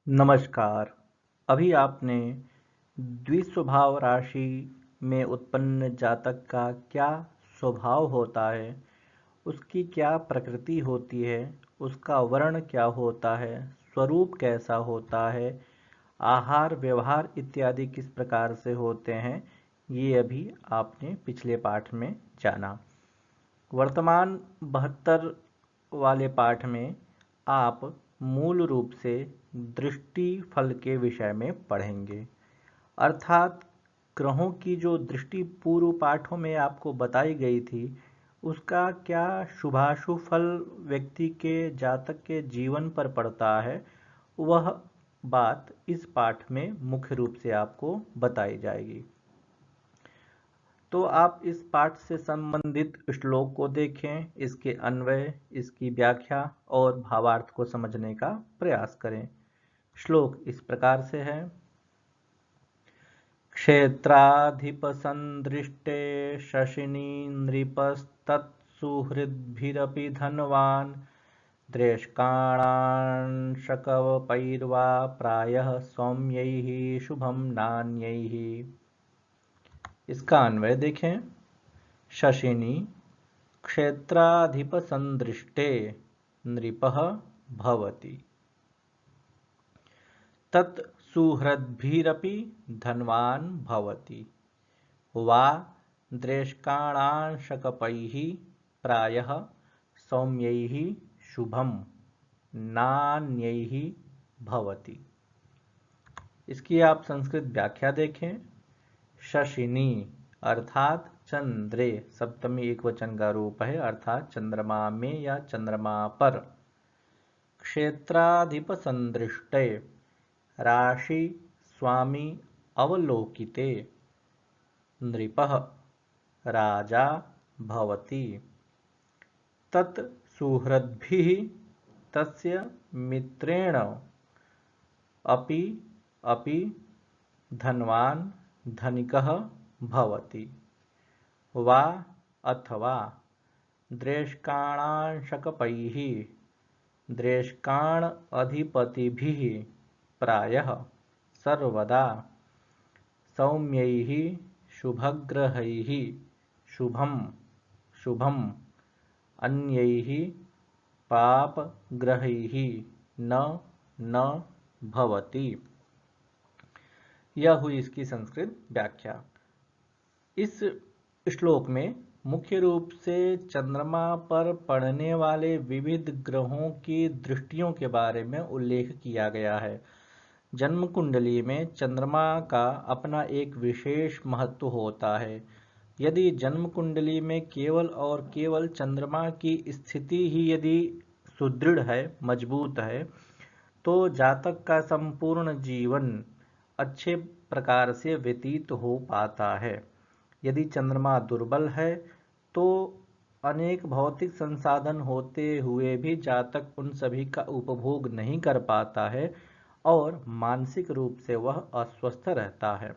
नमस्कार। अभी आपने द्विस्वभाव राशि में उत्पन्न जातक का क्या स्वभाव होता है, उसकी क्या प्रकृति होती है, उसका वर्ण क्या होता है, स्वरूप कैसा होता है, आहार व्यवहार इत्यादि किस प्रकार से होते हैं, ये अभी आपने पिछले पाठ में जाना। वर्तमान 72 वाले पाठ में आप मूल रूप से दृष्टि फल के विषय में पढ़ेंगे। अर्थात ग्रहों की जो दृष्टि पूर्व पाठों में आपको बताई गई थी, उसका क्या शुभाशुभ फल व्यक्ति के जातक के जीवन पर पड़ता है, वह बात इस पाठ में मुख्य रूप से आपको बताई जाएगी। तो आप इस पाठ से संबंधित श्लोक को देखें, इसके अन्वय, इसकी व्याख्या और भावार्थ को समझने का प्रयास करें। श्लोक इस प्रकार से है। क्षेत्राधिपसंदृष्टे शशिनी नृपस्तत्सुहृद्भिरपि धनवान् द्रेष्काणांशकवपैर्वा प्रायः सौम्यैः शुभं नान्यैः। इसका अन्वय देखें। शशिनी क्षेत्राधिपसंदृष्टे नृपः भवति तत् सुहृद्भिरपि धनवान् भवति वा द्रेष्काणांशकपैः प्रायः सौम्यैः शुभं नान्यैः भवति। इसकी आप संस्कृत व्याख्या देखें। शशिनी अर्थात चंद्रे, सप्तमी एकवचन का रूप है, अर्थात चंद्रमा में या चंद्रमा पर। क्षेत्राधिप संदृष्टे राशि स्वामी अवलोकिते नृपः राजा भवति तत् सुहृद्भिः तस्य मित्रेण अपि अपि धनवान् धनिकः भवति वा अथवा द्रेष्काणांशकपैः द्रेष्काण अधिपतिभिः प्रायः सर्वदा सौम्यैः शुभग्रहैः शुभं शुभम् अन्यैः पापग्रहैः न भवति। यह हुई इसकी संस्कृत व्याख्या। इस श्लोक में मुख्य रूप से चंद्रमा पर पड़ने वाले विविध ग्रहों की दृष्टियों के बारे में उल्लेख किया गया है। जन्म कुंडली में चंद्रमा का अपना एक विशेष महत्व होता है। यदि जन्म कुंडली में केवल और केवल चंद्रमा की स्थिति ही यदि सुदृढ़ है, मजबूत है, तो जातक का संपूर्ण जीवन अच्छे प्रकार से व्यतीत हो पाता है। यदि चंद्रमा दुर्बल है तो अनेक भौतिक संसाधन होते हुए भी जातक उन सभी का उपभोग नहीं कर पाता है और मानसिक रूप से वह अस्वस्थ रहता है।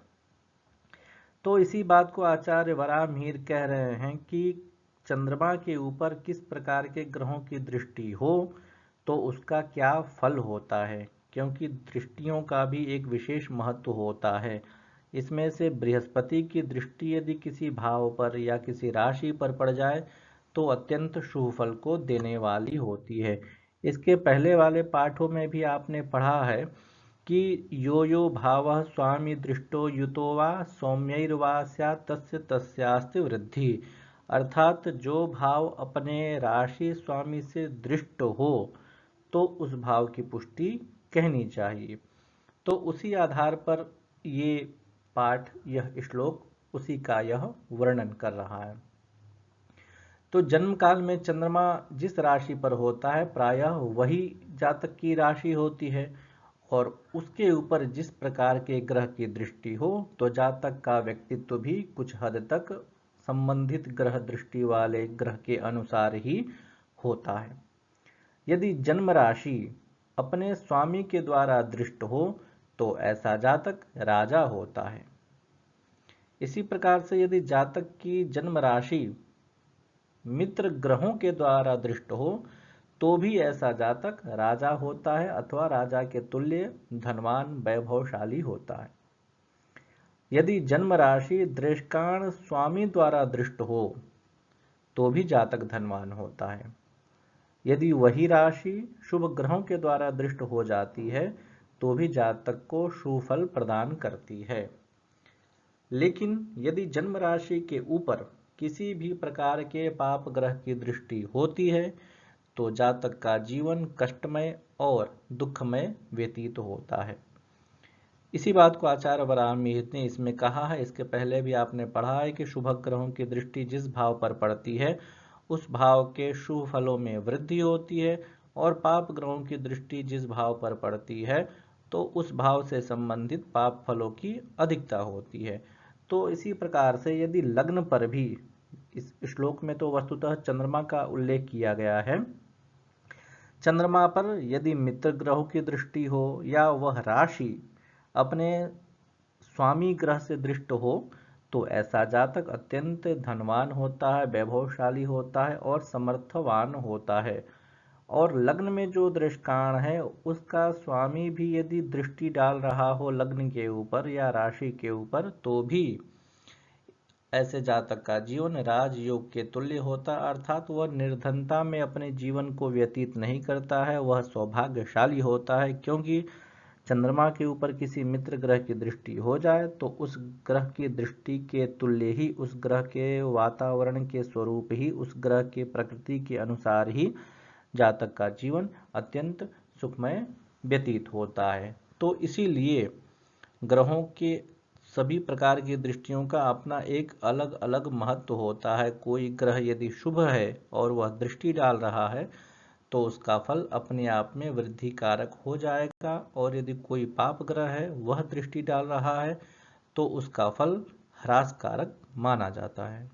तो इसी बात को आचार्य वराहमिहिर कह रहे हैं कि चंद्रमा के ऊपर किस प्रकार के ग्रहों की दृष्टि हो तो उसका क्या फल होता है, क्योंकि दृष्टियों का भी एक विशेष महत्व होता है। इसमें से बृहस्पति की दृष्टि यदि किसी भाव पर या किसी राशि पर पड़ जाए तो अत्यंत शुभ फल को देने वाली होती है। इसके पहले वाले पाठों में भी आपने पढ़ा है कि यो यो भावः स्वामी दृष्टो युतो वा सौम्यैर्वा स्यात् तस्य तस्यास्ति वृद्धि। अर्थात जो भाव अपने राशि स्वामी से दृष्ट हो तो उस भाव की पुष्टि कहनी चाहिए। तो उसी आधार पर ये पाठ, यह श्लोक उसी का यह वर्णन कर रहा है। तो जन्म काल में चंद्रमा जिस राशि पर होता है प्रायः वही जातक की राशि होती है और उसके ऊपर जिस प्रकार के ग्रह की दृष्टि हो तो जातक का व्यक्तित्व भी कुछ हद तक संबंधित ग्रह दृष्टि वाले ग्रह के अनुसार ही होता है। यदि जन्म राशि अपने स्वामी के द्वारा दृष्ट हो तो ऐसा जातक राजा होता है। इसी प्रकार से यदि जातक की जन्म राशि मित्र ग्रहों के द्वारा दृष्ट हो तो भी ऐसा जातक राजा होता है अथवा राजा के तुल्य धनवान वैभवशाली होता है। यदि जन्म राशि दृष्टान स्वामी द्वारा दृष्ट हो तो भी जातक धनवान होता है। यदि वही राशि शुभ ग्रहों के द्वारा दृष्ट हो जाती है तो भी जातक को शुभ फल प्रदान करती है। लेकिन यदि जन्म राशि के ऊपर किसी भी प्रकार के पाप ग्रह की दृष्टि होती है तो जातक का जीवन कष्टमय और दुखमय व्यतीत होता है। इसी बात को आचार्य वराहमिहिर ने इसमें कहा है। इसके पहले भी आपने पढ़ा है कि शुभ ग्रहों की दृष्टि जिस भाव पर पड़ती है उस भाव के शुभ फलों में वृद्धि होती है, और पाप ग्रहों की दृष्टि जिस भाव पर पड़ती है तो उस भाव से संबंधित पाप फलों की अधिकता होती है। तो इसी प्रकार से यदि लग्न पर भी, इस श्लोक में तो वस्तुतः चंद्रमा का उल्लेख किया गया है, चंद्रमा पर यदि मित्र ग्रहों की दृष्टि हो या वह राशि अपने स्वामी ग्रह से दृष्ट हो तो ऐसा जातक अत्यंत धनवान होता है, वैभवशाली होता है और समर्थवान होता है। और लग्न में जो दृष्टान है उसका स्वामी भी यदि दृष्टि डाल रहा हो लग्न के ऊपर या राशि के ऊपर तो भी ऐसे जातक का जीवन राजयोग के तुल्य होता, अर्थात वह निर्धनता में अपने जीवन को व्यतीत नहीं करता है, वह सौभाग्यशाली होता है। क्योंकि चंद्रमा के ऊपर किसी मित्र ग्रह की दृष्टि हो जाए तो उस ग्रह की दृष्टि के तुल्य ही, उस ग्रह के वातावरण के स्वरूप ही, उस ग्रह के प्रकृति के अनुसार ही जातक का जीवन अत्यंत सुखमय व्यतीत होता है। तो इसीलिए ग्रहों के सभी प्रकार की दृष्टियों का अपना एक अलग अलग महत्व होता है। कोई ग्रह यदि शुभ है और वह दृष्टि डाल रहा है तो उसका फल अपने आप में वृद्धि कारक हो जाएगा, और यदि कोई पाप ग्रह है वह दृष्टि डाल रहा है तो उसका फल ह्रास कारक माना जाता है।